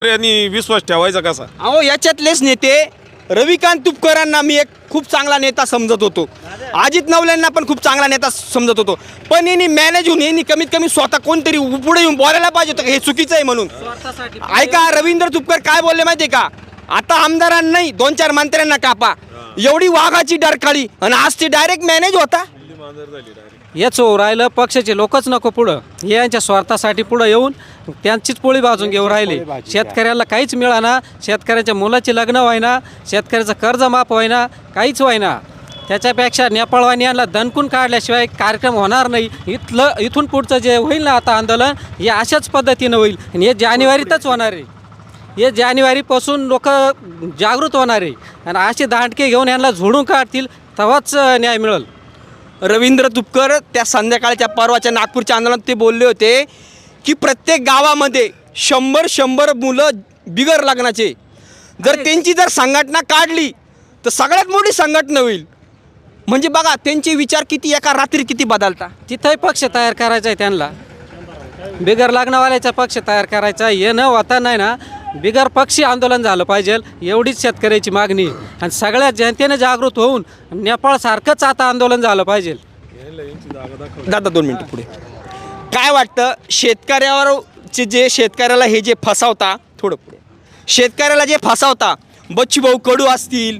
यांनी विश्वास ठेवायचा कसा? अहो याच्यातलेच नेते रविकांत तुपकरांना मी एक खूप चांगला नेता समजत होतो, अजित नवलेंना पण खूप चांगला नेता समजत होतो, पण यांनी मॅनेज होऊन यांनी कमीत कमी स्वतः कोणतरी पुढे येऊन बोलायला पाहिजे होतं हे चुकीचं आहे म्हणून. ऐका, रवींद्र तुपकर काय बोलले माहिती आहे का, आता आमदारांना नाही 2-4 मंत्र्यांना कापा, एवढी वाघाची डरकाळी आणि आज ते डायरेक्ट मॅनेज होता. हेच हो राहिलं, पक्षाचे लोकच नको पुढं, हे यांच्या स्वार्थासाठी पुढं येऊन त्यांचीच पोळी बाजून घेऊन राहिले. शेतकऱ्याला काहीच मिळाना, शेतकऱ्याच्या मुलाची लग्न व्हायना, शेतकऱ्याचं कर्ज माफ व्हायना, काहीच व्हायना. त्याच्यापेक्षा नेपाळवाणी यांना दणकून काढल्याशिवाय कार्यक्रम होणार नाही. इथून पुढचं जे होईल ना आता आंदोलन हे अशाच पद्धतीनं होईल आणि हे जानेवारीतच होणार आहे. हे जानेवारीपासून लोक जागृत होणार आहे आणि असे दांडके घेऊन यांना झोडून काढतील तेव्हाच न्याय मिळेल. रवींद्र तुपकर त्या संध्याकाळच्या परवाच्या नागपूरच्या आंदोलनात ते बोलले होते की प्रत्येक गावामध्ये 100 मुलं बिगर लग्नाचे, जर त्यांची जर संघटना काढली तर सगळ्यात मोठी संघटना होईल. म्हणजे बघा त्यांचे विचार किती एका रात्री किती बदलता. तिथंही पक्ष तयार करायचा आहे त्यांना, बिगर लग्नवाल्याचा पक्ष तयार करायचा. हे न होता नाही ना, बिगर पक्षी आंदोलन झालं पाहिजे, एवढीच शेतकऱ्याची मागणी. आणि सगळ्या जनतेने जागृत होऊन नेपाळसारखंच आता आंदोलन झालं पाहिजे. दादा 2 मिनटं पुढे. काय वाटतं शेतकऱ्यावरचे जे शेतकऱ्याला हे जे फसवता, थोडं पुढे, शेतकऱ्याला जे फसवता बच्चूभाऊ कडू असतील,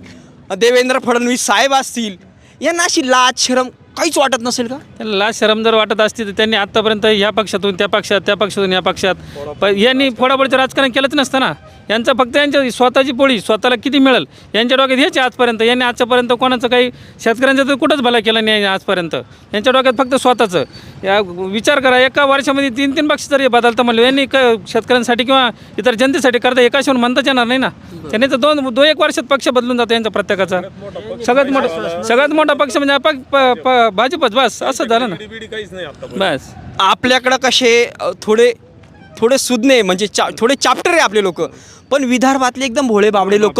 देवेंद्र फडणवीस साहेब असतील, यांना अशी लाज शरम काहीच वाटत नसेल का? त्यांना लाज शरम जर वाटत असती तर त्यांनी आत्तापर्यंत ह्या पक्षातून त्या पक्षात, त्या पक्षातून या पक्षात, पण यांनी फोडाफोडीचं राजकारण केलंच नसतं ना. यांचं फक्त यांच्या स्वतःची पोळी स्वतःला किती मिळेल यांच्या डोक्यात हेच आजपर्यंत. यांनी आजच्यापर्यंत कोणाचं काही शेतकऱ्यांचं तर कुठंच भला केलं नाही आजपर्यंत. यांच्या डोक्यात फक्त स्वतःचं. या विचार करा, एका वर्षामध्ये 3 पक्ष जरी बदलतं म्हणलं, यांनी शेतकऱ्यांसाठी किंवा इतर जनतेसाठी करता एकाशी म्हणताच येणार नाही ना. त्यांनी तर 2-1 वर्षात पक्ष बदलून जातो यांचा प्रत्येकाचा. सगळ्यात मोठा पक्ष म्हणजे भाजपच, बस असं झालं ना. बस आपल्याकडं कसे थोडे सुज्ञे म्हणजे थोडे चाप्टर आहे आपले लोक, पण विदर्भातले एकदम भोळे बाबडे लोक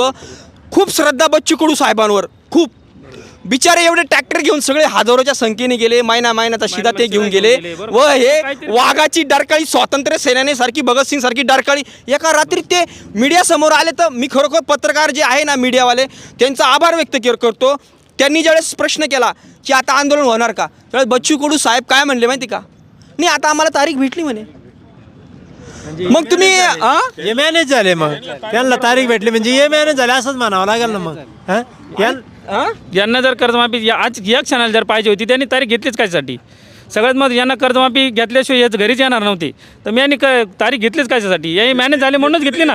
खूप श्रद्धा बच्चू कडू साहेबांवर. खूप बिचारे एवढे ट्रॅक्टर घेऊन सगळे हजारोच्या संख्येने गेले, महिना शिदा ते घेऊन गेले. व हे वाघाची डरकाळी स्वातंत्र्य सेनानीसारखी, भगतसिंग सारखी डरकाळी एका रात्री ते मीडियासमोर आले. तर मी खरोखर पत्रकार जे आहे ना मीडियावाले, त्यांचा आभार व्यक्त करतो. त्यांनी ज्यावेळेस प्रश्न केला की आता आंदोलन होणार का, त्यावेळेस बच्चू कडू साहेब काय म्हणले माहिती का, नाही आता आम्हाला तारीख भेटली म्हणे. मग तुम्ही हे मॅनेज झाले, मग त्यांना तारीख भेटली म्हणजे हे मॅनेज झाले असंच म्हणावं लागेल ना. मग यांना जर कर्जमाफी आज या क्षणाला जर पाहिजे होती त्यांनी तारीख घेतलीच कशासाठी? सगळ्यात मग यांना कर्जमाफी घेतल्याशिवाय याच घरीच येणार नव्हती, तर मी यांनी तारीख घेतलीच कशासाठी? याही मॅनेज झाले म्हणूनच घेतली ना.